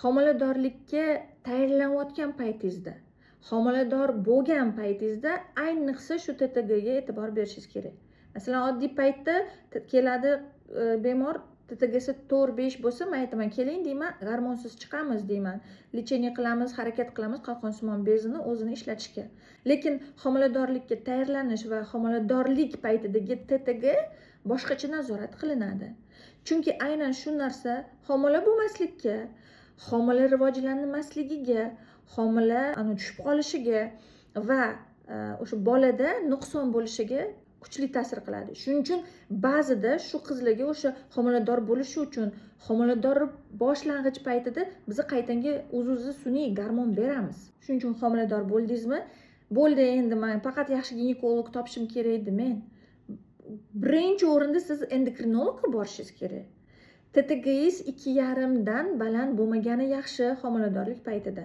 homiladorlikka tayyorlanayotgan paytingizda, homilador bo'lgan paytingizda ayniqsa shu TTGga e'tibor berishingiz kerak. Masalan, oddiy paytda keladi bemor, TTGsi 4-5 bo'lsa, men aytaman, keling deyman, gormonsiz chiqamiz deyman. Lecheniya qilamiz, harakat qilamiz qalqonsimon bezini o'zini ishlatishga. Lekin homiladorlikka tayyorlanish va homiladorlik paytidagi TTG boshqacha nazorat qilinadi. Chunki aynan shu narsa homila bo'lmaslikka, homila rivojlanmasligiga, homila tushib qolishiga va o'sha bolada nuqson bo'lishiga kuchli ta'sir qiladi. Shuning uchun ba'zida shu qizlarga o'sha homilador bo'lishi uchun homilador boshlang'ich paytida biz qaytanga o'z-o'zi sun'iy gormon beramiz. Shuning uchun homilador bo'ldingizmi? Bo'ldi, endi men faqat yaxshi ginekolog topishim kerak men. Birinchi o'rinda siz endokrinologga borishingiz kerak. TTGingiz 2,5 dan baland bo'lmagani yaxshi homiladorlik paytida.